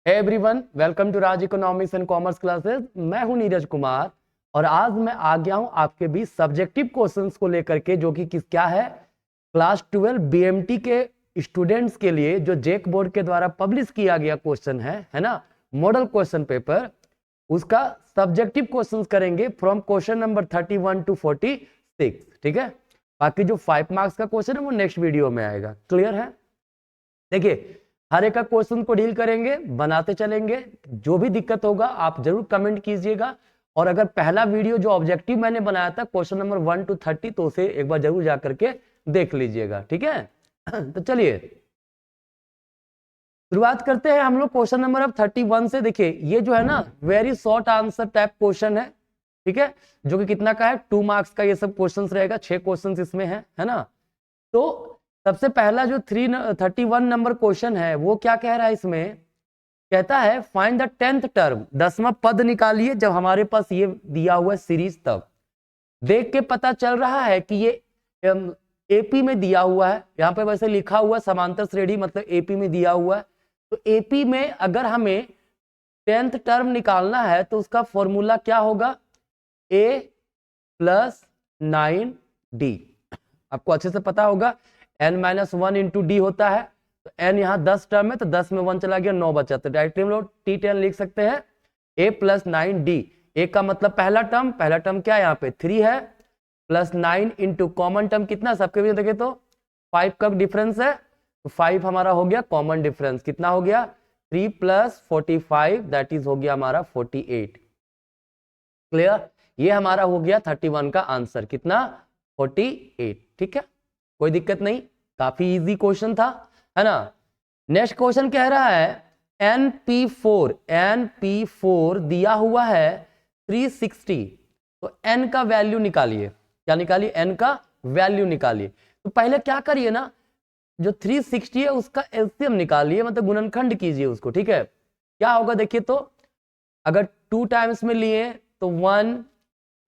Hey everyone, welcome to Raj economics and commerce classes. मैं हूं नीरज कुमार और आज मैं आ गया हूं आपके बीच सब्जेक्टिव क्वेश्चंस को लेकर के, जो कि क्या है, क्लास 12 बीएमटी के स्टूडेंट्स के लिए जो जेक बोर्ड के द्वारा पब्लिश किया गया क्वेश्चन है ना, मॉडल क्वेश्चन पेपर, उसका सब्जेक्टिव क्वेश्चंस करेंगे फ्रॉम क्वेश्चन नंबर 31 टू 46। ठीक है, बाकी जो 5 मार्क्स का क्वेश्चन है वो नेक्स्ट वीडियो में आएगा। क्लियर है? देखिए, हर एक का क्वेश्चन को डील करेंगे, बनाते चलेंगे। जो भी दिक्कत होगा आप जरूर कमेंट कीजिएगा। और अगर पहला वीडियो जो ऑब्जेक्टिव मैंने बनाया था क्वेश्चन नंबर 1 टू 30, तो उसे एक बार जरूर जा करके देख लीजिएगा। ठीक है तो चलिए शुरुआत करते हैं हम लोग क्वेश्चन नंबर अब 31 से। देखिए, ये जो है ना very short answer type question है। ठीक है, जो कि कितना का है, 2 मार्क्स का ये सब क्वेश्चन रहेगा। 6 क्वेश्चन इसमें है ना। तो सबसे पहला जो 31 नंबर क्वेश्चन है वो क्या कह रहा है, इसमें कहता है फाइंड द 10th टर्म, 10वां पद निकालिए। जब हमारे पास ये दिया हुआ है सीरीज, तब देख के पता चल रहा है कि ये एपी में दिया हुआ है। यहाँ पे वैसे लिखा हुआ है समांतर श्रेणी, मतलब एपी में दिया हुआ है। तो एपी में अगर हमें 10th टर्म निकालना है तो उसका फॉर्मूला क्या होगा, a + 9d। आपको अच्छे से पता होगा n-1 इंटू डी होता है। तो n यहाँ 10 टर्म है, तो 10 में 1 चला गया, 9 बचा। तो डायरेक्टली हम लोग T10 लिख सकते हैं a + 9d। a का मतलब पहला टर्म क्या है, यहाँ पे 3 है, +9 इंटू कॉमन टर्म कितना सबके बीच देखे तो 5 का डिफरेंस है, तो 5 हमारा हो गया कॉमन डिफरेंस। कितना हो गया, 3 + 45, दैट इज हो गया हमारा 48। क्लियर? ये हमारा हो गया 31 का आंसर, कितना, 48। ठीक है, कोई दिक्कत नहीं, काफी इजी क्वेश्चन था, है ना। नेक्स्ट क्वेश्चन कह रहा है NP4 दिया हुआ है 360। तो n का वैल्यू निकालिए। क्या निकालिए, n का वैल्यू निकालिए। तो पहले क्या करिए ना, जो 360 है उसका एलसीएम निकालिए, मतलब गुणनखंड कीजिए उसको। ठीक है, क्या होगा देखिए, तो अगर 2 टाइम्स में लिए तो 1,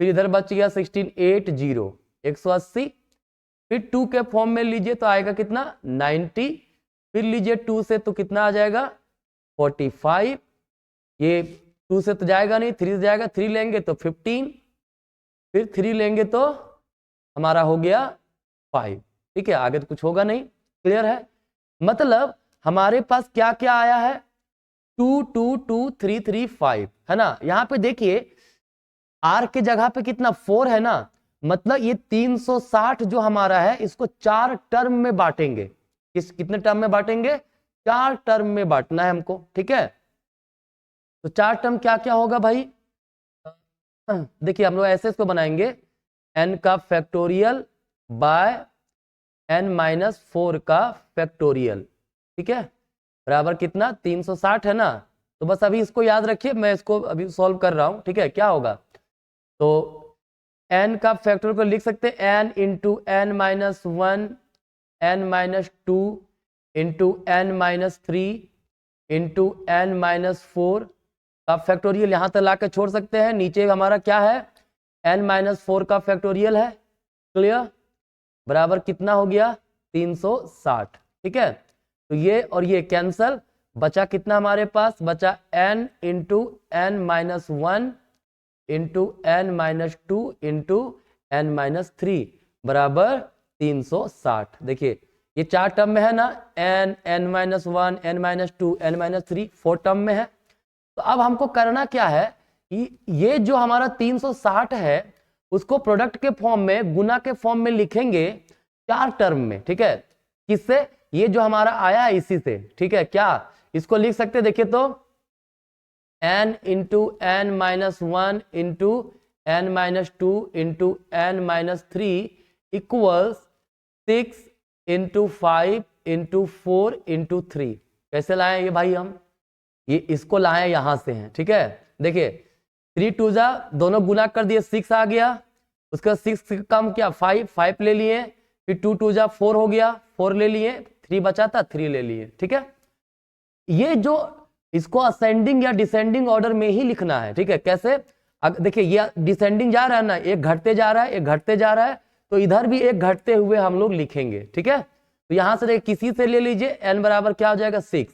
फिर इधर बच गया 16, 8, 0, 180। फिर 2 के फॉर्म में लीजिए तो आएगा कितना, 90। फिर लीजिए 2 से तो कितना आ जाएगा, 45। ये 2 से तो जाएगा नहीं, 3 से जाएगा, 3 लेंगे तो 15, फिर 3 लेंगे तो हमारा हो गया 5। ठीक है, आगे तो कुछ होगा नहीं। क्लियर है? मतलब हमारे पास क्या क्या आया है, 2 2 2 3 3 5, है ना। यहां पे देखिए r के जगह पे कितना 4 है ना, मतलब ये 360 जो हमारा है इसको 4 टर्म में बांटेंगे। कितने टर्म में बांटेंगे, 4 टर्म में बांटना है हमको। ठीक है, तो 4 टर्म क्या क्या होगा भाई, देखिए हम लोग ऐसे इसको बनाएंगे, n का फैक्टोरियल बाय n-4 का फैक्टोरियल। ठीक है, बराबर कितना, 360 है ना। तो बस अभी इसको याद रखिए, मैं इसको अभी सॉल्व कर रहा हूं। ठीक है, क्या होगा, तो n का फैक्टोरियल को लिख सकते हैं n into n-1, n-2 into n-3 into n-4 का फैक्टोरियल यहां तक लाकर छोड़ सकते हैं। नीचे हमारा क्या है, n-4 का फैक्टोरियल है। क्लियर? बराबर कितना हो गया, 360। ठीक है, तो ये और ये कैंसल, बचा कितना हमारे पास, बचा n into n-1 into n-2 into n-3 बराबर 360। देखिए ये 4 टर्म में है ना, n, n-1, n-2, n-3, 4 term में है। तो अब हमको करना क्या है, ये जो हमारा 360 है उसको प्रोडक्ट के फॉर्म में, गुना के फॉर्म में लिखेंगे 4 टर्म में। ठीक है, किससे, ये जो हमारा आया है इसी से। ठीक है, क्या इसको लिख सकते, देखिए तो n into n-1 into n-2 into n-3 equals 6 into 5 into 4 into 3। कैसे लाए ये भाई, हम ये इसको लाए यहां से हैं। ठीक है, देखिए 3 2 जा, दोनों गुना कर दिए, 6 आ गया। उसका 6 से कम क्या, 5 ले लिए। फिर 2 2 जा 4 हो गया, 4 ले लिए। 3 बचा था, 3 ले लिए। ठीक है, ये जो इसको असेंडिंग या डिसेंडिंग ऑर्डर में ही लिखना है। ठीक है, कैसे, देखिए ये डिसेंडिंग जा रहा है ना, एक घटते जा रहा है, एक घटते जा रहा है, तो इधर भी एक घटते हुए हम लोग लिखेंगे। ठीक है, तो यहां से देखिए किसी से ले लीजिए, n बराबर क्या हो जाएगा, 6।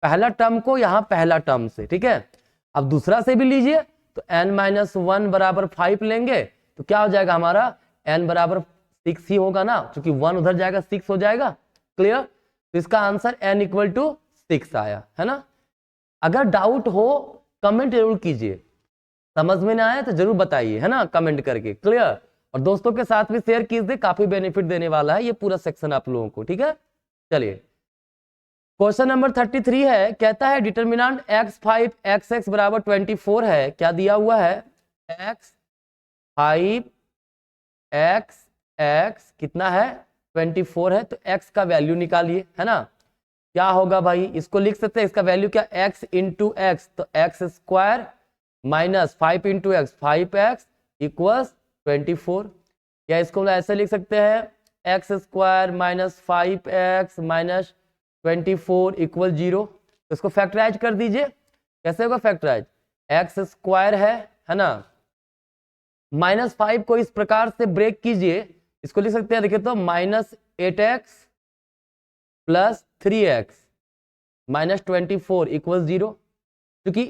पहला टर्म को यहाँ पहला टर्म से, ठीक है। अब दूसरा से भी लीजिए तो n-1 बराबर 5 लेंगे तो क्या हो जाएगा हमारा, n बराबर 6 ही होगा ना, क्योंकि 1 उधर जाएगा 6 हो जाएगा। क्लियर? तो इसका आंसर n इक्वल टू 6 आया, है ना। अगर डाउट हो कमेंट जरूर कीजिए, समझ में ना आए तो जरूर बताइए, है ना, कमेंट करके। क्लियर? और दोस्तों के साथ भी शेयर कीजिए, काफी बेनिफिट देने वाला है ये पूरा सेक्शन आप लोगों को, ठीक है। चलिए क्वेश्चन नंबर 33 है, कहता है डिटर्मिनेंट x5 xx बराबर 24 है। क्या दिया हुआ है, x5 x कितना है 24 है, तो x का वैल्यू निकालिए, है ना। क्या होगा भाई, इसको लिख सकते हैं, इसका वैल्यू क्या, x इंटू एक्स, तो x square minus 5 into x 5x equals 24, या इसको ऐसे लिख सकते हैं x square minus 5x minus 24 equal 0। तो इसको फैक्टराइज कर दीजिए, कैसे होगा फैक्टराइज, एक्स स्क्वायर है ना, -5 को इस प्रकार से ब्रेक कीजिए, इसको लिख सकते हैं, देखिए तो -8x plus 3x minus 24 equal 0। क्योंकि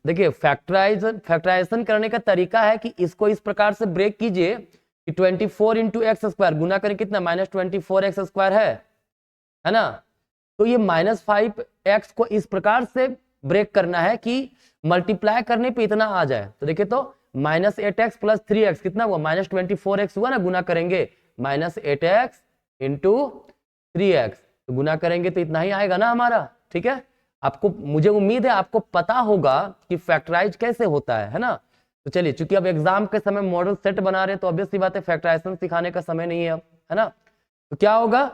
देखिए फैक्टराइजेशन करने का तरीका है कि इसको इस प्रकार से ब्रेक कीजिए कि 24 इंटू एक्स स्क्वायर गुना करें कितना, -24x स्क्वायर है ना। तो ये -5x को इस प्रकार से ब्रेक करना है कि मल्टीप्लाई करने पे इतना आ जाए। तो देखिए तो -8x प्लस 3x कितना हुआ, -24x हुआ ना, गुना करेंगे -8x इंटू 3x, तो गुना करेंगे तो इतना ही आएगा ना हमारा, ठीक है। आपको, मुझे उम्मीद है आपको पता होगा कि फैक्टराइज कैसे होता है ना। तो चलिए, चूंकि अब एग्जाम के समय मॉडल सेट बना रहे तो ऑब्वियस सी बात है फैक्टराइजेशन सिखाने का समय नहीं है अब, है ना। तो क्या होगा,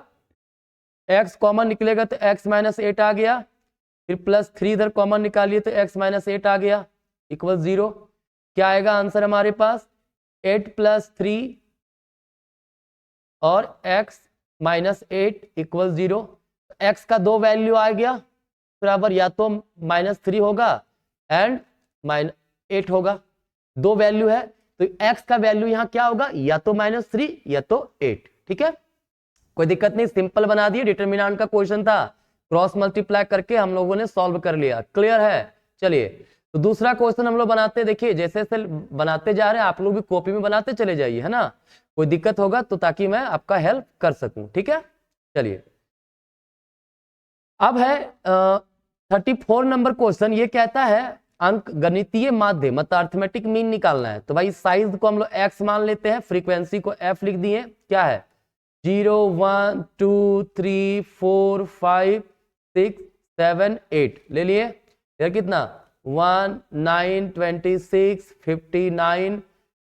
x कॉमन निकलेगा तो x माइनस 8 आ गया, फिर प्लस 3 इधर कॉमन निकालिए तो x माइनस 8 आ गया इक्वल 0। क्या आएगा आंसर हमारे पास, 8 प्लस 3 और x माइनस 8 इक्वल 0। x का दो वैल्यू आ गया बराबर, या तो -3 होगा एंड -8 होगा, दो वैल्यू है तो x का वैल्यू यहाँ क्या होगा, या तो -3 या तो 8, ठीक है। कोई दिक्कत नहीं, सिंपल बना दिए, डिटरमिनेंट का क्वेश्चन था, क्रॉस मल्टीप्लाई करके हम लोगों ने सॉल्व कर लिया। क्लियर है? चलिए तो दूसरा क्वेश्चन हम लोग बनाते, देखिए जैसे जैसे बनाते जा रहे हैं आप लोग भी कॉपी में बनाते चले जाइए, है ना। कोई दिक्कत होगा तो ताकि मैं आपका हेल्प कर सकूं, ठीक है। चलिए अब है 34 नंबर क्वेश्चन, ये कहता है अंक गणितीय माध्य मतलब अर्थमेटिक मीन निकालना है। तो भाई साइज को हम लोग x मान लेते हैं, फ्रीक्वेंसी को f लिख दिए, क्या है 0 1 2 3 4 5 6 7 8 ले लिए, इधर कितना 1 9 26 59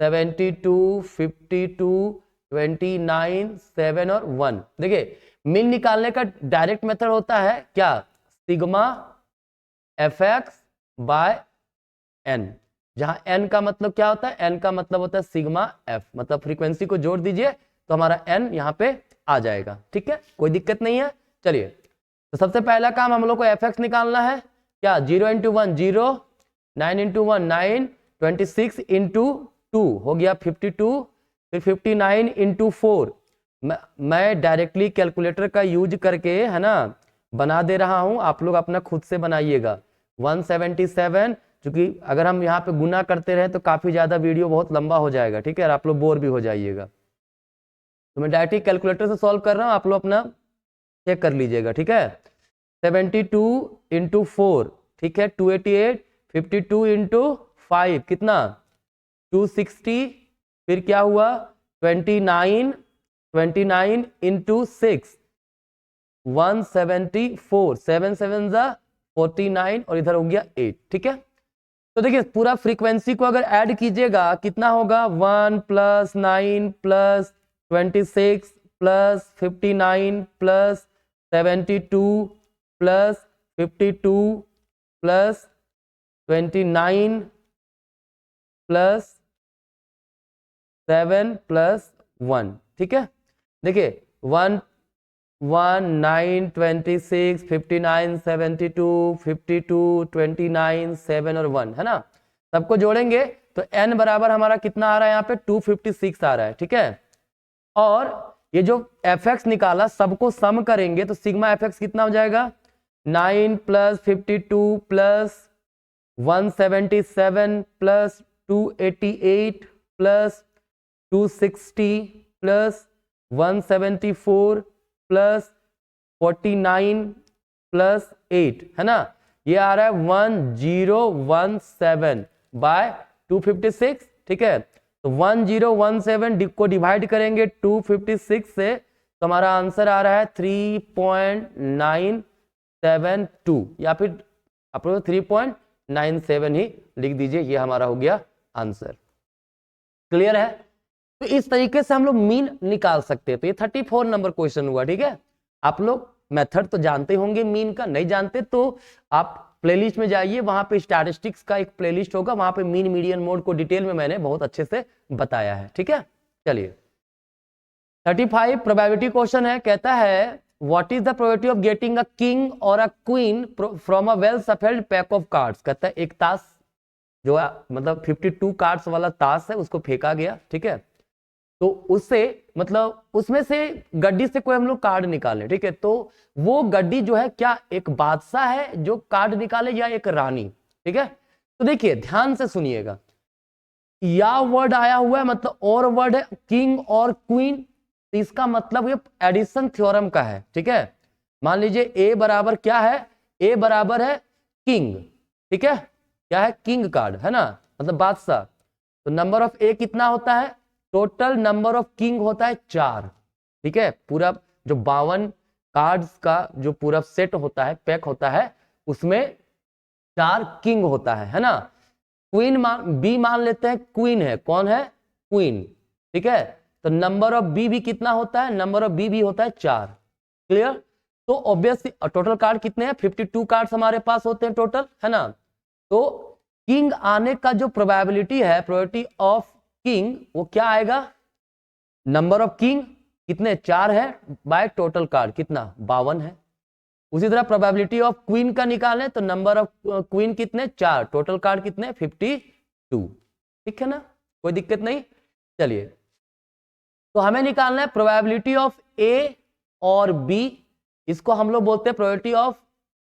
72 52 29 7 और 1। देखिए मीन निकालने का डायरेक्ट मेथड होता है क्या, सिग्मा fx बाय n, जहां n का मतलब क्या होता है, n का मतलब होता है सिग्मा f, मतलब फ्रीक्वेंसी को जोड़ दीजिए तो हमारा n यहाँ पे आ जाएगा, ठीक है, कोई दिक्कत नहीं है। चलिए तो सबसे पहला काम हम लोग को fx निकालना है, क्या 0 इंटू 1 0, 9 इंटू 1 9, 26 इंटू 2 हो गया 52, फिर 59 इंटू 4, मैं डायरेक्टली कैलकुलेटर का यूज करके, है ना, बना दे रहा हूं, आप लोग अपना खुद से बनाइएगा। 177, क्योंकि अगर हम यहाँ पे गुना करते रहे तो काफी ज्यादा वीडियो बहुत लंबा हो जाएगा, ठीक है, और आप लोग बोर भी हो जाइएगा। तो मैं डायरेक्टली कैलकुलेटर से सॉल्व कर रहा हूँ, आप लोग अपना चेक कर लीजिएगा, ठीक है। 72 इंटू 4, ठीक है 288, 52 इंटू 5 कितना 260, फिर क्या हुआ 29 इंटू 6 174, 7 7 जा 49 और इधर हो गया 8, ठीक है। तो देखिए पूरा फ्रीक्वेंसी को अगर ऐड कीजिएगा कितना होगा 1 plus 9 plus 26 plus 59 plus 72 plus 52 plus 29 plus 7 plus 1, ठीक है। देखिए 1 1 9 26 59 72 52 29 7 और 1, है ना, सबको जोड़ेंगे तो n बराबर हमारा कितना आ रहा है यहाँ पे 256 आ रहा है, ठीक है। और ये जो fx निकाला सबको सम करेंगे तो सिग्मा fx कितना हो जाएगा 9 plus 52 plus 177 plus 288 plus 260 plus 174 plus 49 plus 8 है ना, ये आ रहा है 1017 बाय 256। ठीक है, तो 1017 को डिवाइड करेंगे 256 से तो हमारा आंसर आ रहा है 3.972 या फिर आप लोग 3.97 ही लिख दीजिए, ये हमारा हो गया आंसर। क्लियर है? तो इस तरीके से हम लोग मीन निकाल सकते हैं। तो ये 34 नंबर क्वेश्चन हुआ। ठीक है, आप लोग मेथड तो जानते होंगे मीन का, नहीं जानते तो आप प्लेलिस्ट में जाइए, वहां पे स्टैटिस्टिक्स का एक प्लेलिस्ट होगा, वहां पे मीन मीडियन मोड को डिटेल में मैंने बहुत अच्छे से बताया है। ठीक है, चलिए 35 प्रोबेबिलिटी क्वेश्चन है। कहता है what is the probability of getting a king और a queen from a well shuffled pack of cards. कहता है एक ताश जो है मतलब 52 कार्ड्स वाला ताश है, उसको फेंका गया। ठीक है, तो उससे मतलब उसमें से गड्डी से कोई हम लोग कार्ड निकाले। ठीक है, तो वो गड्डी जो है क्या एक बादशाह है जो कार्ड निकाले या एक रानी। ठीक है, तो देखिए ध्यान से सुनिएगा, या वर्ड आया हुआ है मतलब और वर्ड है किंग और क्वीन, तो इसका मतलब ये एडिशन थ्योरम का है। ठीक है, मान लीजिए ए बराबर क्या है, ए बराबर है किंग। ठीक है, क्या है किंग कार्ड है ना, मतलब बादशाह। तो नंबर ऑफ ए कितना होता है, टोटल नंबर ऑफ किंग होता है 4। ठीक है, पूरा जो 52 कार्ड्स का जो पूरा सेट होता है, पैक होता है, उसमें 4 किंग होता है ना। क्वीन बी मान लेते हैं क्वीन है, कौन है क्वीन। ठीक है, तो नंबर ऑफ बी भी कितना होता है, नंबर ऑफ बी भी होता है 4। क्लियर? तो ऑब्वियसली टोटल कार्ड कितने हैं, 52 कार्ड्स हमारे पास होते हैं टोटल, है ना। तो किंग आने का जो प्रोबेबिलिटी है, प्रोबेबिलिटी ऑफ किंग, वो क्या आएगा, नंबर ऑफ किंग कितने 4 है बाय टोटल कार्ड कितना 52 है। उसी तरह प्रोबेबिलिटी ऑफ क्वीन का निकालें तो नंबर ऑफ क्वीन कितने 4, टोटल कार्ड कितने 52। ठीक है ना, कोई दिक्कत नहीं। चलिए, तो हमें निकालना है प्रोबेबिलिटी ऑफ ए और बी, इसको हम लोग बोलते हैं probability of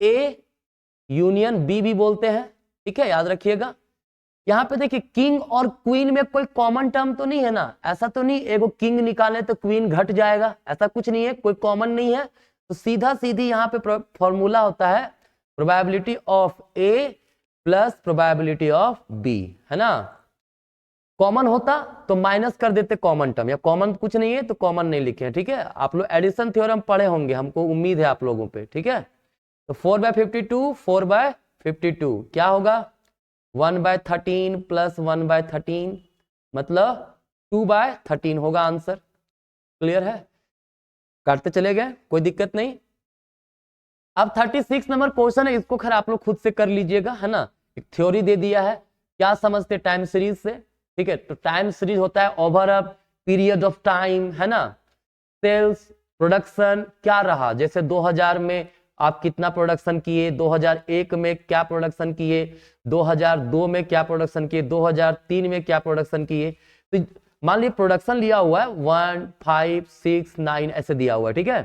A union B भी बोलते हैं। ठीक है, याद रखिएगा। यहां पे देखिए किंग और क्वीन में कोई कॉमन टर्म तो नहीं है ना, ऐसा तो नहीं एगो किंग निकाले तो क्वीन घट जाएगा, ऐसा कुछ नहीं है, कोई कॉमन नहीं है। तो सीधा सीधी यहाँ पे फॉर्मूला होता है probability of A plus probability of B, है ना। कॉमन होता तो माइनस कर देते कॉमन टर्म, या कॉमन कुछ नहीं है तो कॉमन नहीं लिखे। ठीक है, आप लोग एडिशन थ्योरम पढ़े होंगे, हमको उम्मीद है आप लोगों पे। ठीक है, तो 4/52 4/52 क्या होगा, 1/13 प्लस 1/13 मतलब 2/13 होगा आंसर। क्लियर है, काटते चले गए, कोई दिक्कत नहीं। अब 36 नंबर क्वेश्चन है, इसको खैर आप लोग खुद से कर लीजिएगा, है ना। एक थ्योरी दे दिया है, क्या समझते टाइम सीरीज से। ठीक है, तो टाइम सीरीज होता है over a period of time, है ना। सेल्स प्रोडक्शन क्या रहा, जैसे 2000 में आप कितना प्रोडक्शन किए, 2001 में क्या प्रोडक्शन किए, 2002 में क्या प्रोडक्शन किए, 2003 में क्या प्रोडक्शन किए। तो मान लीजिए प्रोडक्शन लिया हुआ है 1, 5, 6, 9 ऐसे दिया हुआ है। ठीक है,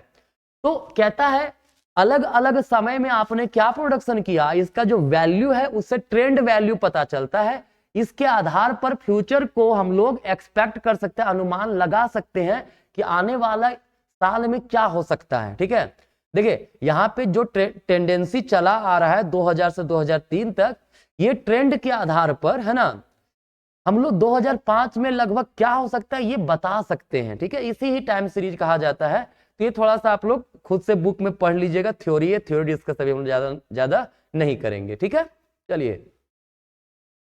तो कहता है अलग अलग समय में आपने क्या प्रोडक्शन किया, इसका जो वैल्यू है उससे ट्रेंड वैल्यू पता चलता है। इसके आधार पर फ्यूचर को हम लोग एक्सपेक्ट कर सकते हैं, अनुमान लगा सकते हैं कि आने वाला साल में क्या हो सकता है। ठीक है, देखिए यहां पे जो टेंडेंसी चला आ रहा है 2000 से 2003 तक, ये ट्रेंड के आधार पर, है ना, हम लोग 2005 में लगभग क्या हो सकता है ये बता सकते हैं। ठीक है, इसी ही टाइम सीरीज कहा जाता है। तो ये थोड़ा सा आप लोग खुद से बुक में पढ़ लीजिएगा, थ्योरी है, थ्योरी डिस्कस अभी हम ज्यादा नहीं करेंगे। ठीक है, चलिए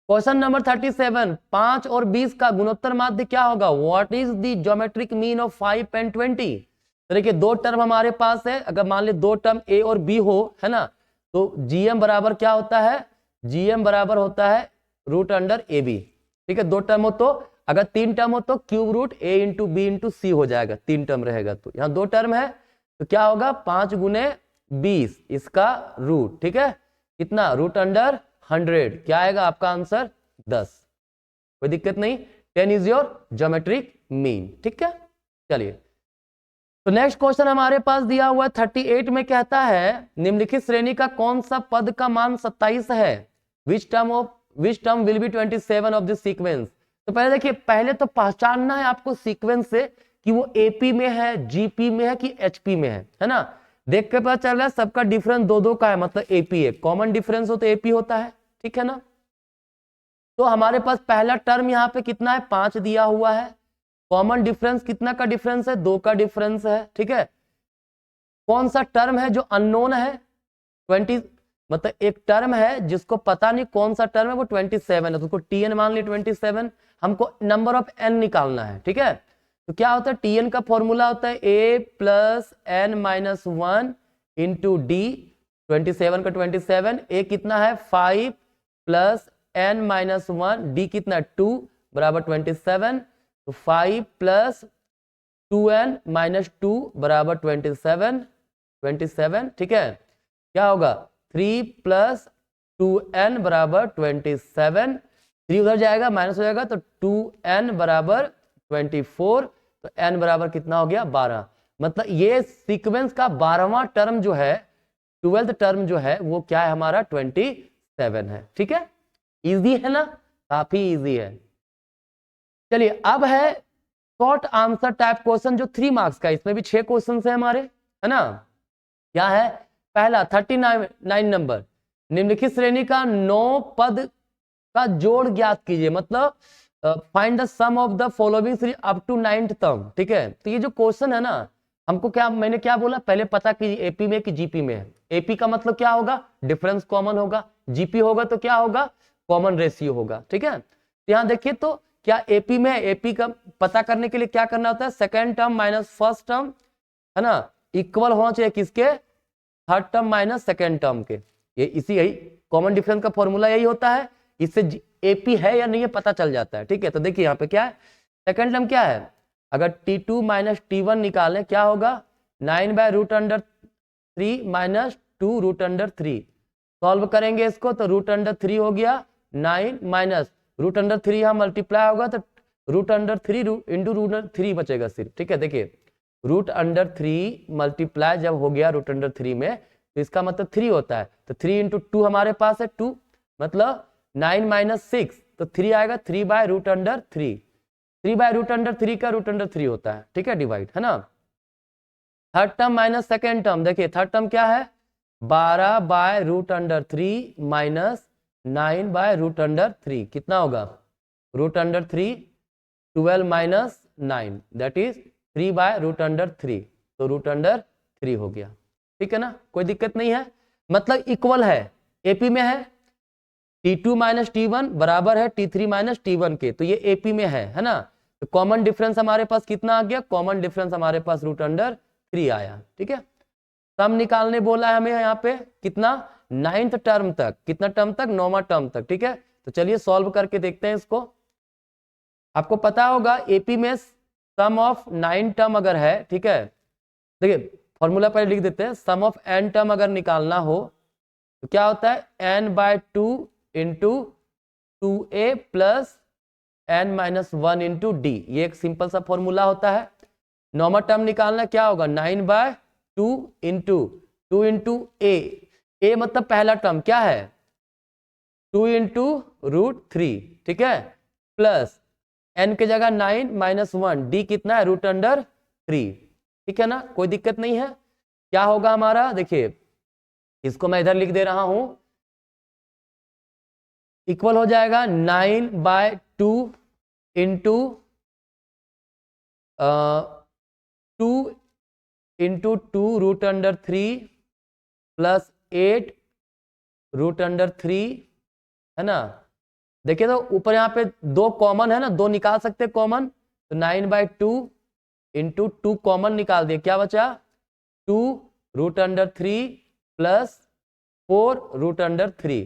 क्वेश्चन नंबर 37, 5 और 20 का गुणोत्तर माध्य क्या होगा, what is the geometric mean of 5 and 20। देखिए दो टर्म हमारे पास है, अगर मान ले दो टर्म ए और बी हो, है ना, तो जीएम बराबर क्या होता है, जीएम बराबर होता है रूट अंडर ए बी। ठीक है, दो टर्म हो तो, अगर 3 टर्म हो तो क्यूब रूट ए इंटू बी इंटू सी हो जाएगा, 3 टर्म रहेगा। तो यहाँ 2 टर्म है तो क्या होगा 5 गुने 20 इसका रूट। ठीक है, कितना रूट अंडर 100, क्या आएगा आपका आंसर 10। कोई दिक्कत नहीं, 10 इज योर ज्योमेट्रिक मीन। ठीक है, चलिए तो नेक्स्ट क्वेश्चन हमारे पास दिया हुआ है 38 में, कहता है निम्नलिखित श्रेणी का कौन सा पद का मान 27 है, which term will be 27 of this sequence. तो पहले देखिए, पहले तो पहचानना है आपको सीक्वेंस से कि वो एपी में है, जीपी में है कि एचपी में है ना। देख के पता चल रहा है सबका डिफरेंस दो दो का है, मतलब एपी है, कॉमन डिफरेंस हो तो एपी होता है, ठीक है ना। तो हमारे पास पहला टर्म यहाँ पे कितना है, 5 दिया हुआ है। कॉमन डिफरेंस कितना का डिफरेंस है, 2 का डिफरेंस है, ठीक है। कौन सा टर्म है जो अननोन है, 20, मतलब एक टर्म है जिसको पता नहीं कौन सा टर्म है, वो 27 है, तो उसको टीएन मान ली 27। हमको नंबर ऑफ एन निकालना है, ठीक है। तो क्या होता है, टीएन का फॉर्मूला होता है a plus n minus 1 into d, 27 का 27, ए कितना है 5 प्लस एन माइनस 1, डी कितना 2 बराबर 27, तो 5 प्लस 2n माइनस 2 बराबर 27, ठीक है। क्या होगा 3 प्लस 2n बराबर 27, 3 उधर जाएगा माइनस हो जाएगा, तो 2n बराबर 24, तो n बराबर कितना हो गया 12। मतलब ये सीक्वेंस का 12वां टर्म जो है, 12th टर्म जो है वो क्या है हमारा 27 है, ठीक है। इजी है ना, काफी इजी है। चलिए अब है शॉर्ट आंसर टाइप क्वेश्चन जो 3 मार्क्स का, इसमें भी 6 क्वेश्चन है हमारे, है ना। क्या है, पहला 39 नंबर, निम्नलिखित श्रेणी का 9 पद का जोड़ ज्ञात कीजिए, मतलब find the sum of the following श्रेणी अप टू 9th टर्म, ठीक है। तो ये जो क्वेश्चन है ना, हमको क्या, मैंने क्या बोला पहले, पता कीजिए एपी में कि जीपी में है। एपी का मतलब क्या होगा, डिफरेंस कॉमन होगा, जीपी होगा तो क्या होगा, कॉमन रेशियो होगा, ठीक है। तो यहाँ देखिए, तो क्या एपी में है, एपी का पता करने के लिए क्या करना होता है, second term minus first term, है ना, इक्वल होना चाहिए किसके, third term minus second term के। ये इसी यही कॉमन डिफरेंस का फॉर्मूला यही होता है, इससे एपी है या नहीं है पता चल जाता है, ठीक है। तो देखिए यहाँ पे क्या है, सेकेंड टर्म क्या है, अगर T2 माइनस T1 निकालें क्या होगा, 9/√3 माइनस 2√3। सॉल्व करेंगे इसको तो √3 हो गया 9 माइनस √3 यहाँ मल्टीप्लाई होगा तो √3 इंटू √3 बचेगा सिर्फ, ठीक है। देखिए √3 मल्टीप्लाई जब हो गया √3 में तो इसका मतलब 3 होता है, तो 3 इंटू 2 हमारे पास है 2, मतलब 9 माइनस 6, तो 3 आएगा 3/√3, 3/√3 का √3 होता है, ठीक है, डिवाइड, है ना। Third term minus second term, देखिए थर्ड टर्म क्या है, 12/√3 माइनस 9/√3, कितना होगा √3, 12 माइनस 9 दैट इज 3/√3, तो √3 हो गया, ठीक है ना, कोई दिक्कत नहीं है, मतलब इक्वल है, एपी में है, T2 माइनस T1 बराबर है T3 माइनस T1 के, तो ये एपी में है ना। तो कॉमन डिफरेंस हमारे पास कितना आ गया, कॉमन डिफरेंस हमारे पास √3 आया, ठीक है। सम निकालने बोला है हमें यहाँ पे, कितना 9th टर्म तक, कितना टर्म तक, 9वां टर्म तक, ठीक है। तो चलिए सॉल्व करके देखते हैं इसको। आपको पता होगा एपी में सम ऑफ 9 टर्म अगर है, ठीक है, देखिए फॉर्मूला पहले लिख देते हैं, सम ऑफ n टर्म अगर निकालना हो तो क्या होता है, n/2 into 2a plus n minus 1 into D, ये एक सिंपल सा फॉर्मूला होता है। 9वां टर्म निकालना क्या होगा, 9/2 इंटू 2 इंटू ए मतलब पहला टर्म क्या है 2 इंटू √3, ठीक है, प्लस n की जगह 9 माइनस 1, डी कितना है √3, ठीक है ना, कोई दिक्कत नहीं है। क्या होगा हमारा, देखिए इसको मैं इधर लिख दे रहा हूं, इक्वल हो जाएगा 9/2 इंटू 2 इंटू 2 √3 प्लस 8 √3, है ना। देखिए तो ऊपर यहाँ पे 2 कॉमन है ना, 2 निकाल सकते कॉमन, तो 9/2 इंटू 2 कॉमन निकाल दिए, क्या बचा 2 √3 प्लस 4 √3,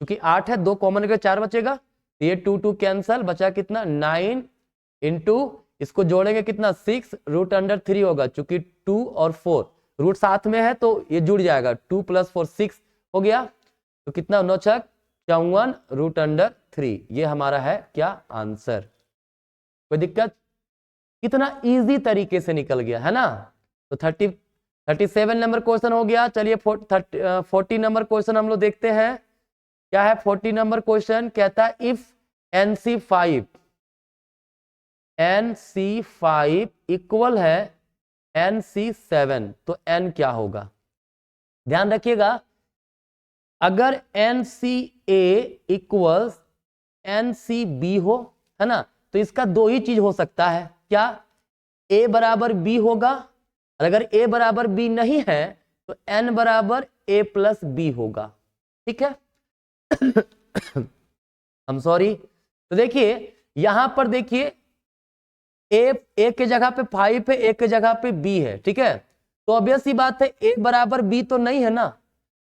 क्योंकि 8 है 2 कॉमन का 4 बचेगा, तो ये 2 कैंसल, बचा कितना 9 इंटू इसको जोड़ेंगे कितना 6 √3 होगा, चूंकि 2 और 4 रूट साथ में है तो ये जुड़ जाएगा, 2 + 4 6 हो गया, तो कितना 9 × 54 √3, ये हमारा है क्या आंसर। कोई दिक्कत, कितना इजी तरीके से निकल गया है ना। तो 37 नंबर क्वेश्चन हो गया। चलिए 40 नंबर क्वेश्चन हम लोग देखते हैं। क्या है 40 नंबर क्वेश्चन? कहता है इफ NC5 इक्वल है NC7 तो n क्या होगा? ध्यान रखिएगा, अगर NCA इक्वल्स NCB हो, है ना, तो इसका दो ही चीज हो सकता है। क्या? A बराबर B होगा, और अगर A बराबर B नहीं है तो N बराबर A प्लस B होगा। ठीक है हम सॉरी। तो देखिए यहां पर देखिए A के जगह पे 5 है, A के जगह पे B है। ठीक है, तो ऑब्वियस सी बात है A बराबर B तो नहीं है ना।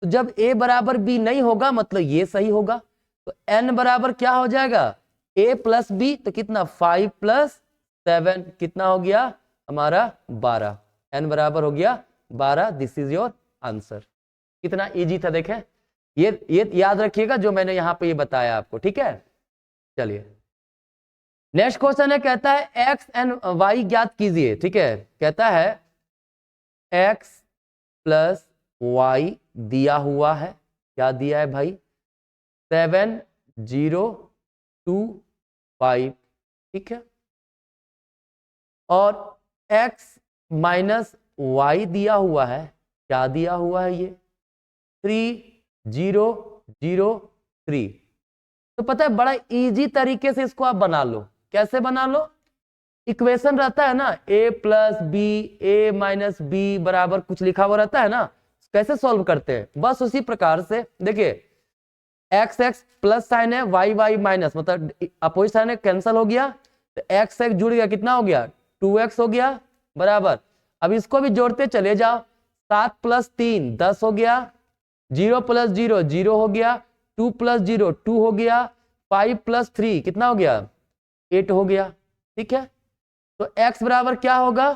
तो जब A बराबर B नहीं होगा मतलब ये सही होगा। तो N बराबर क्या हो जाएगा? A प्लस B, तो कितना 5 प्लस 7 कितना हो गया हमारा 12। N बराबर हो गया 12। This is your answer. कितना इजी था देखें। ये याद रखिएगा जो मैंने यहां पे ये बताया आपको। ठीक है, चलिए नेक्स्ट क्वेश्चन है। कहता है x एंड y ज्ञात कीजिए। ठीक है, कहता है x प्लस y दिया हुआ है। क्या दिया है भाई? 7 0 2 5। ठीक है, और x माइनस y दिया हुआ है। क्या दिया हुआ है? ये 3 0 0 3। तो पता है बड़ा इजी तरीके से इसको आप बना लो। कैसे बना लो? इक्वेशन रहता है ना a plus B a minus B बराबर कुछ लिखा हुआ रहता है ना, कैसे सॉल्व करते हैं बस उसी प्रकार से। देखिए x x प्लस साइन है, y y माइनस, मतलब अपोजिट साइन है, कैंसिल हो गया, तो x x जुड़ गया, कितना हो गया 2x हो गया बराबर। अब इसको भी जोड़ते चले जाओ, 7 प्लस 3 10 हो गया, 0 प्लस 0 0 हो गया, 2 प्लस 0 2 हो गया, 5 प्लस 3 कितना हो गया 8 हो गया। ठीक है, तो x बराबर क्या होगा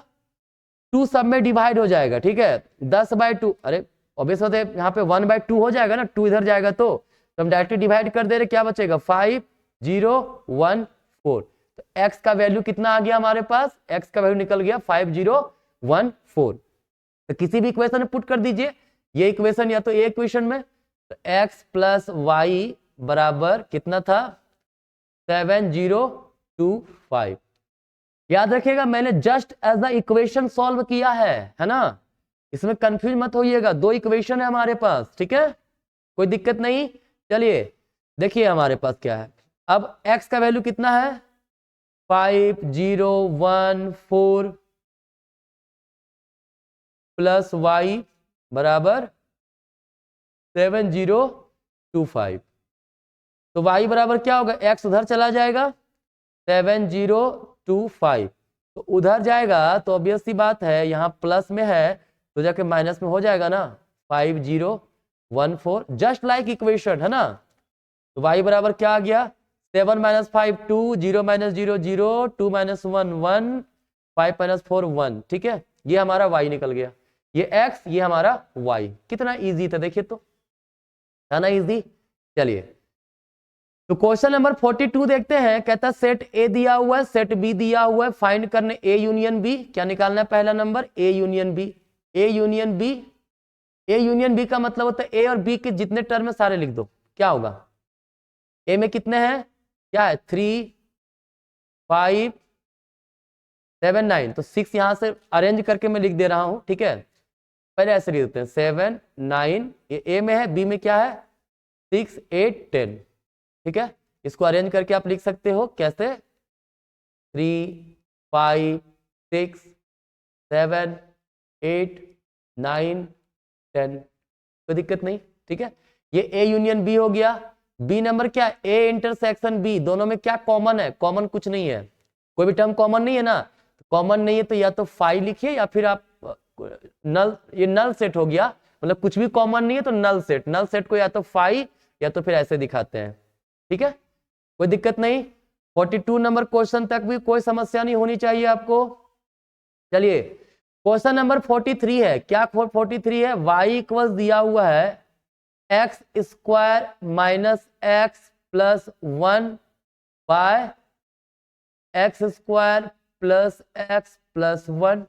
2 सब में डिवाइड हो जाएगा। ठीक है, 10/2, अरे ऑब्वियस होता है यहाँ पे 1/2 हो जाएगा ना, 2 इधर जाएगा तो हम डायरेक्टली डिवाइड कर दे रहे, क्या बचेगा 5 0 1 4। तो x का वैल्यू कितना आ गया हमारे पास? x का वैल्यू निकल गया 5 0 1 4। तो किसी भी इक्वेशन में पुट कर दीजिए, ये इक्वेशन या तो ए इक्वेशन में, तो x प्लस वाई बराबर कितना था 7 0 2 5। याद रखिएगा मैंने just as the equation solve किया है ना, इसमें कंफ्यूज मत होइएगा। दो इक्वेशन है हमारे पास। ठीक है, कोई दिक्कत नहीं। चलिए देखिए हमारे पास क्या है। अब x का वैल्यू कितना है 5 0 1 4 प्लस y बराबर 7 0 2 5। तो y बराबर क्या होगा? x उधर चला जाएगा 7 0 2 5, तो उधर जाएगा तो ऑब्वियस सी बात है यहाँ प्लस में है तो जाके माइनस में हो जाएगा ना 5 0 1 4, जस्ट लाइक इक्वेशन है ना। तो y बराबर क्या आ गया 7 माइनस 5 2 0 माइनस 0 0 2 माइनस 1 1 5 माइनस 4 1। ठीक है, ये हमारा y निकल गया, ये x ये हमारा y। कितना इजी था देखिए, तो है ना इजी। चलिए तो क्वेश्चन नंबर 42 देखते हैं। कहता है सेट ए दिया हुआ है, सेट बी दिया हुआ है, फाइंड करने ए यूनियन बी। क्या निकालना है? पहला number A union B. A union B, A union B का मतलब होता है ए और बी के जितने टर्म है सारे लिख दो। क्या होगा? ए में कितने हैं? क्या है 3 5 7 9, तो 6 यहां से अरेंज करके मैं लिख दे रहा हूं। ठीक है, पहले ऐसे लिख देते हैं 7 9, ये ए में है, बी में क्या है 6 8 10। ठीक है, इसको अरेंज करके आप लिख सकते हो कैसे 3 5 6 7 8 9 10, कोई दिक्कत नहीं। ठीक है, ये ए यूनियन बी हो गया। बी नंबर क्या है? A intersection B. दोनों में क्या कॉमन है? कॉमन कुछ नहीं है, कोई भी टर्म कॉमन नहीं है ना। कॉमन नहीं है तो या तो 5 लिखिए या फिर आप नल, ये नल सेट हो गया, मतलब कुछ भी कॉमन नहीं है तो नल सेट। नल सेट को या तो 5 या तो फिर ऐसे दिखाते हैं। ठीक है, कोई दिक्कत नहीं। 42 नंबर क्वेश्चन तक भी कोई समस्या नहीं होनी चाहिए आपको। चलिए क्वेश्चन नंबर 43 है। क्या 43 है? y इक्वल दिया हुआ है x square minus x plus 1 by x square plus x plus 1,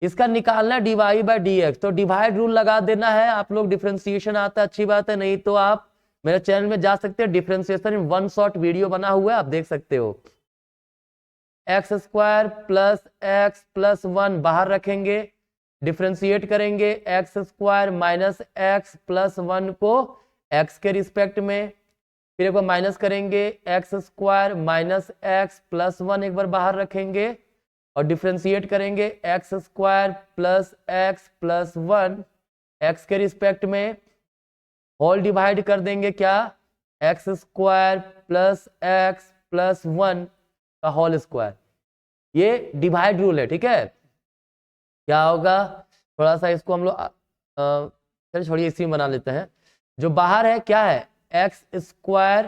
इसका निकालना dy बाई डी एक्स, तो डिवाइड रूल लगा देना है। आप लोग डिफरेंशिएशन आता है अच्छी बात है, नहीं तो आप मेरे चैनल में जा सकते हैं, डिफरेंशिएशन इन 1 शॉट वीडियो बना हुआ है, आप देख सकते हो। X square plus x plus 1 बाहर रखेंगे, डिफरेंशिएट करेंगे x square minus x plus 1 को एक्स के रिस्पेक्ट में, फिर एक बार माइनस करेंगे x square minus x plus 1 एक बार बाहर रखेंगे और डिफरेंशिएट करेंगे x square plus x plus 1 x के रिस्पेक्ट में, होल डिवाइड कर देंगे क्या, x square plus x plus 1 का होल स्क्वायर। ये डिवाइड रूल है, ठीक है। क्या होगा, थोड़ा सा इसको हम लोग चलिए छोड़िए, इसी में बना लेते हैं। जो बाहर है क्या है, x square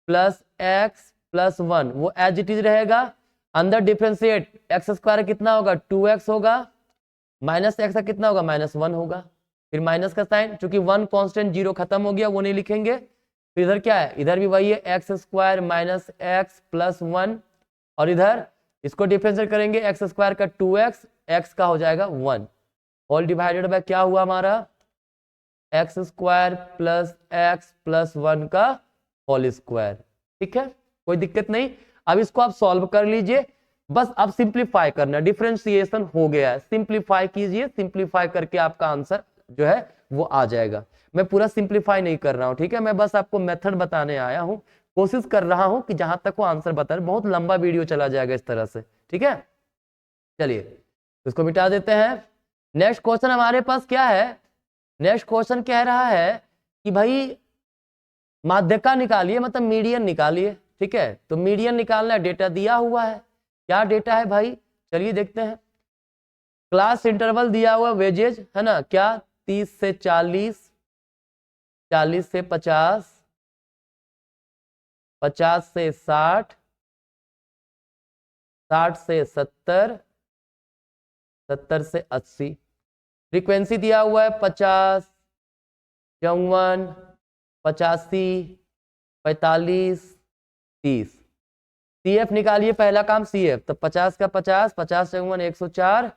plus x plus 1, वो एज इट इज रहेगा। अंदर डिफरेंशिएट एक्स स्क्वायर कितना होगा 2x होगा, माइनस एक्स का कितना होगा -1 होगा, फिर माइनस का साइन, चूंकि 1 कांस्टेंट 0 खत्म हो गया वो नहीं लिखेंगे। फिर इधर क्या है, इधर भी वही है x square minus x plus 1, और इधर इसको डिफरेंशिएट करेंगे एक्स स्क्वायर का 2x, एक्स का हो जाएगा 1, होल डिवाइडेड बाय क्या हुआ हमारा, x square plus x plus 1 का होल स्क्वायर। ठीक है, कोई दिक्कत नहीं। अब इसको आप सॉल्व कर लीजिए, बस अब सिंप्लीफाई करना, डिफरेंशिएशन हो गया है, सिंप्लीफाई कीजिए, सिंप्लीफाई करके आपका आंसर जो है वो आ जाएगा। मैं पूरा सिंप्लीफाई नहीं कर रहा हूं, ठीक है, मैं बस आपको मेथड बताने आया हूं, कोशिश कर रहा हूं कि जहां तक वो आंसर बता रहे, बहुत लंबा वीडियो चला जाएगा इस तरह से, ठीक है। चलिए इसको मिटा देते हैं। नेक्स्ट क्वेश्चन हमारे पास क्या है, नेक्स्ट क्वेश्चन कह रहा है कि भाई माध्यिका निकालिए, मतलब मीडियन निकालिए, ठीक है। तो मीडियन निकालना है, डेटा दिया हुआ है, क्या डेटा है भाई, चलिए देखते हैं। क्लास इंटरवल दिया हुआ वेजेज है ना, क्या 30 से 40, 40 से 50, 50 से 60, 60 से 70, 70 से 80। फ्रीक्वेंसी दिया हुआ है 50, 54, 85, 45, 30। CF निकालिए, पहला काम CF, तो 50 का 50, 50 54 104,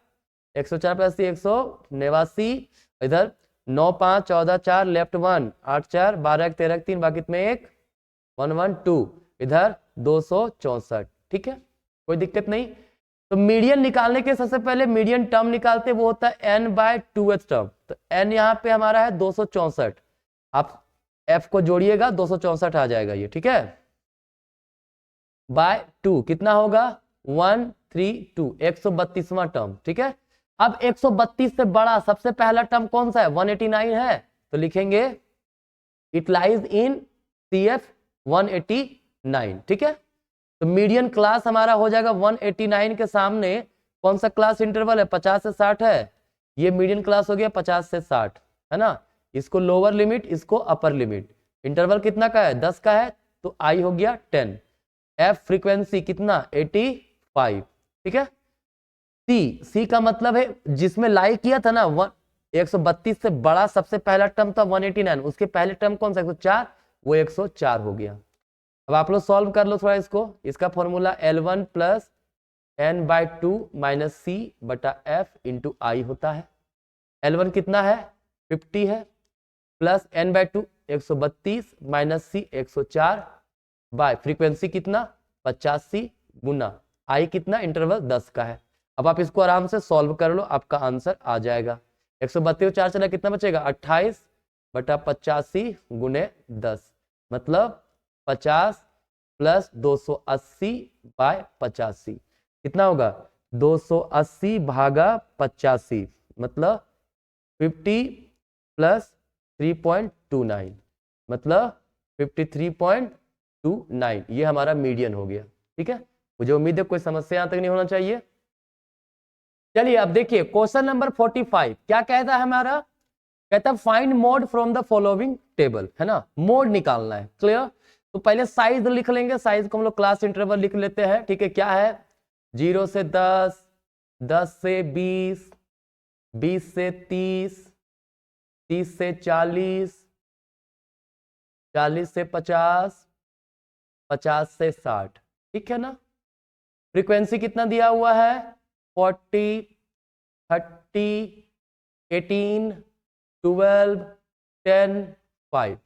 104 प्लस 189, इधर 9 5 14 4 लेफ्ट 1 8 4 12 1 13 3 बाकी में 1 112, इधर 264। ठीक है, कोई दिक्कत नहीं। तो मीडियन निकालने के सबसे पहले मीडियन टर्म निकालते, वो होता है n/2h टर्म, तो n यहाँ पे हमारा है 264, आप f को जोड़िएगा 264 आ जाएगा ये, ठीक है। बाय 2 कितना होगा 132, 132वां टर्म, ठीक है। अब 132 से बड़ा सबसे पहला टर्म कौन सा है, 189 है, तो लिखेंगे इट लाइज इन CF 189, ठीक है। तो मीडियन क्लास हमारा हो जाएगा 189 के सामने कौन सा क्लास इंटरवल है, 50 से 60 है, ये मीडियन क्लास हो गया 50 से 60, है ना। इसको लोअर लिमिट, इसको अपर लिमिट, इंटरवल कितना का है 10 का है, तो I हो गया 10, F फ्रीक्वेंसी कितना 85, ठीक है। C का मतलब है जिसमें लाई किया था ना 132 से बड़ा सबसे पहला टर्म था 189, उसके पहले टर्म कौन सा 104, वो 104 हो गया। अब आप लोग सॉल्व कर लो थोड़ा इसको, इसका formula L1 plus n/2 minus C बटा F इंटू I होता है। L1 कितना है 50 है, plus n/2 132 minus C 104 bye frequency कितना 85 गुना I कितना इंटरवल 10 का है। अब आप इसको आराम से सॉल्व कर लो, आपका आंसर आ जाएगा। 132 4 चला कितना बचेगा 28 बटा 85 गुने 10, मतलब 50 प्लस 280 बाय 85 कितना होगा 280 भागा 85, मतलब 50 प्लस 3.29, मतलब 53.29, ये हमारा मीडियन हो गया। ठीक है, मुझे उम्मीद है कोई समस्या यहां तक नहीं होना चाहिए। चलिए अब देखिए क्वेश्चन नंबर 45 क्या कहता है हमारा, कहता है find mode from the following table, है ना, मोड निकालना है, क्लियर। तो पहले साइज लिख लेंगे, साइज को हम लोग क्लास इंटरवल लिख लेते हैं, ठीक है। क्या है 0 से 10, 10 से 20, 20 से 30, 30 से 40, 40 से 50, 50 से 60, ठीक है ना। फ्रीक्वेंसी कितना दिया हुआ है 40, 30, 18, 12, 10, 5।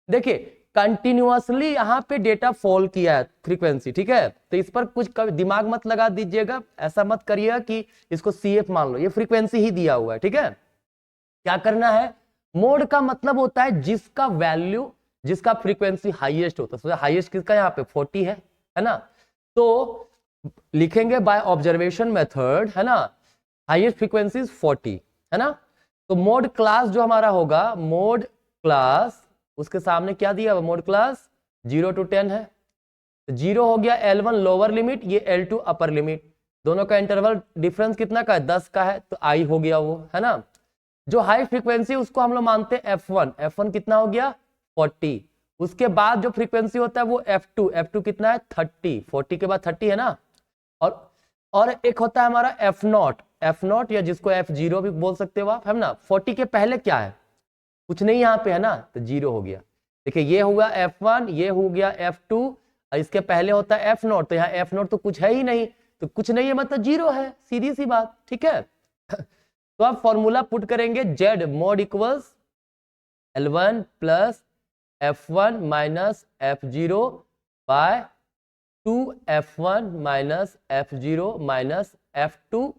देखिए कंटिन्यूअसली यहाँ पे डेटा फॉल किया है फ्रीक्वेंसी, ठीक है, तो इस पर कुछ दिमाग मत लगा दीजिएगा, ऐसा मत करिएगा कि इसको CF मान लो, ये फ्रीक्वेंसी ही दिया हुआ है, ठीक है। क्या करना है, मोड का मतलब होता है जिसका वैल्यू, जिसका फ्रीक्वेंसी हाईएस्ट होता है। हाईएस्ट किसका यहाँ पे 40 है ना, तो लिखेंगे बाय ऑब्जर्वेशन मेथड, है ना, हाईएस्ट फ्रीक्वेंसी 40, है ना। तो मोड क्लास जो हमारा होगा, मोड क्लास, उसके सामने क्या दिया हुआ, मोड क्लास 0 to 10 है, 0 हो गया L1 लोअर लिमिट, ये L2 अपर लिमिट, दोनों का इंटरवल डिफरेंस कितना का है 10 का है, तो I हो गया वो, है ना। जो हाई फ्रीक्वेंसी उसको हम लोग मानते हैं F1, F1 कितना हो गया 40, उसके बाद जो फ्रीक्वेंसी होता है वो F2, F2 कितना है 30, 40 के बाद 30 है ना। और एक होता है हमारा F0 या जिसको F0 भी बोल सकते हो आप, है ना। 40 के पहले क्या है, कुछ नहीं यहाँ पे, है ना, तो 0 हो गया। देखिए ये हुआ F1, ये हो गया F2, और इसके पहले होता है F0, तो यहाँ F0 तो कुछ है ही नहीं, तो कुछ नहीं है मतलब 0 है, सीधी सी बात, ठीक है। तो आप फॉर्मूला पुट करेंगे, Z mod equals L1 plus F1 minus F0 by 2F1 minus F0 minus F2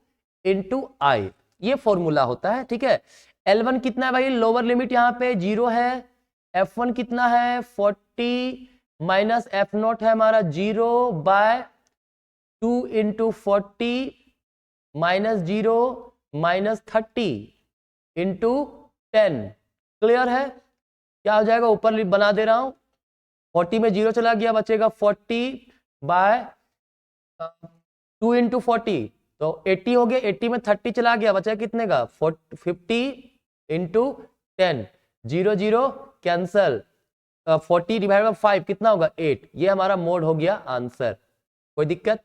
into I, ये फॉर्मूला होता है, ठीक है। L1 कितना है भाई, लोअर लिमिट यहाँ पे 0 है, F1 कितना है 40 माइनस F0 है हमारा 0 by 2 into 40 minus 0 minus 30 into 10, clear है। क्या हो जाएगा, ऊपर बना दे रहा हूं, 40 में 0 चला गया, बचेगा 40 बाय 2 इंटू 40, तो 80 हो गया, 80 में 30 चला गया, बचा कितने का 50 इंटू 10, 0 0 कैंसल, 40 डिवाइड बाय 5 कितना होगा 8, ये हमारा मोड हो गया आंसर। कोई दिक्कत,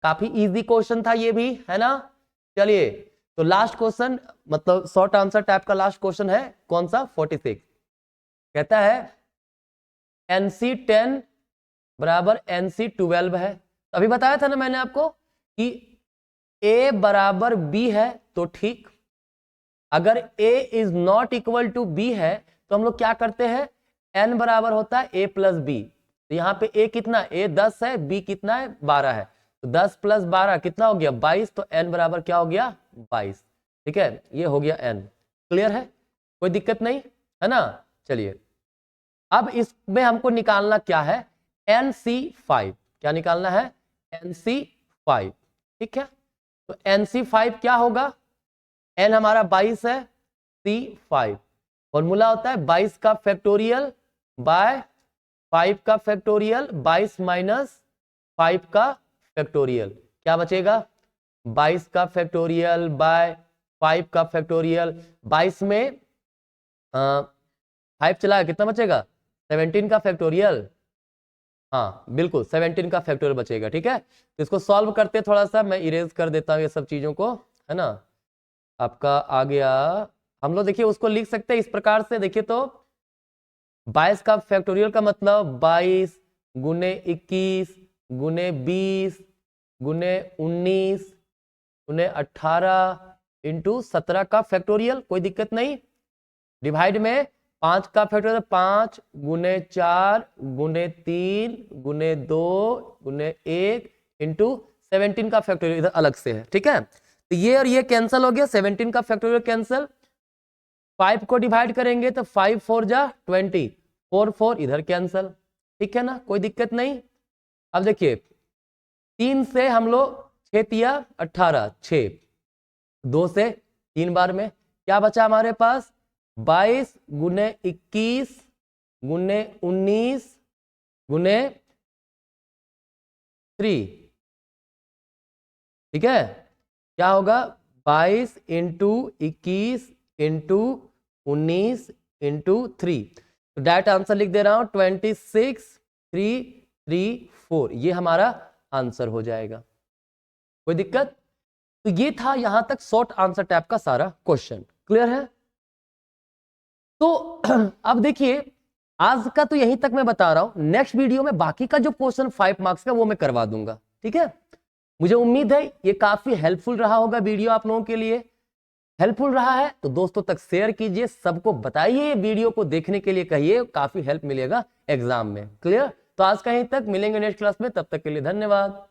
काफी इजी क्वेश्चन था ये भी, है ना। चलिए तो लास्ट क्वेश्चन, मतलब शॉर्ट आंसर टाइप का लास्ट क्वेश्चन है, कौन सा 46, कहता है NC10 बराबर NC12 है। अभी बताया था ना मैंने आपको कि A बराबर B है तो ठीक, अगर A is not equal to B है तो हम लोग क्या करते हैं, N बराबर होता है A प्लस B, तो यहाँ पे A कितना, A 10 है, B कितना है 12 है, तो 10 प्लस 12 कितना हो गया 22, तो N बराबर क्या हो गया 22, ठीक है, ये हो गया N, क्लियर है, कोई दिक्कत नहीं, है ना। चलिए अब इसमें हमको निकालना क्या है, NC5, क्या निकालना है NC5, ठीक है। तो NC5 क्या होगा, N हमारा 22 है, C5, फॉर्मूला होता है 22 का फैक्टोरियल बाय 5 का फैक्टोरियल, 22 माइनस 5 का फैक्टोरियल, क्या बचेगा 22 का फैक्टोरियल बाय 5 का फैक्टोरियल, 22 में 5 चला कितना बचेगा 17 का फैक्टोरियल, हाँ बिल्कुल 17 का फैक्टोरियल बचेगा, ठीक है। तो इसको सॉल्व करते थोड़ा सा, मैं इरेज कर देता हूँ ये सब चीजों को, है ना। आपका आ गया, हम लोग देखिए उसको लिख सकते हैं इस प्रकार से, देखिए तो 22 का फैक्टोरियल का मतलब 22 गुने 21 गुने 20 गुने 19 गुने 18 इंटू 17 का फैक्टोरियल, कोई दिक्कत नहीं। डिवाइड में 5 का फैक्टोरियल 5 गुने 4 गुने 3 गुने 2 गुने 1 इंटू 17 का फैक्टोरियल इधर अलग से है, ठीक है। तो ये और ये कैंसिल हो गया, 17 का फैक्टोरियल कैंसिल, 5 को डिवाइड करेंगे तो 5 4 जा 20, 4 4 इधर कैंसिल, ठीक है ना, कोई दिक्कत नहीं। अब देखिए 3 से हम लोग 6 तिया 18, 6 2 से 3 बार में क्या बचा हमारे पास 22 गुने 21 गुने 19 गुने 3, ठीक है, क्या होगा 22 इंटू 21 इंटू 19 इंटू 3, तो डायरेक्ट आंसर लिख दे रहा हूं 26,334, ये हमारा आंसर हो जाएगा, कोई दिक्कत। तो ये था यहां तक शॉर्ट आंसर टाइप का सारा क्वेश्चन, क्लियर है। तो अब देखिए आज का तो यहीं तक मैं बता रहा हूं, नेक्स्ट वीडियो में बाकी का जो क्वेश्चन 5 मार्क्स का वो मैं करवा दूंगा, ठीक है। मुझे उम्मीद है ये काफी हेल्पफुल रहा होगा वीडियो आप लोगों के लिए। हेल्पफुल रहा है तो दोस्तों तक शेयर कीजिए, सबको बताइए, वीडियो को देखने के लिए कहिए, काफी हेल्प मिलेगा एग्जाम में। क्लियर? तो आज कहीं तक, मिलेंगे नेक्स्ट क्लास में, तब तक के लिए धन्यवाद।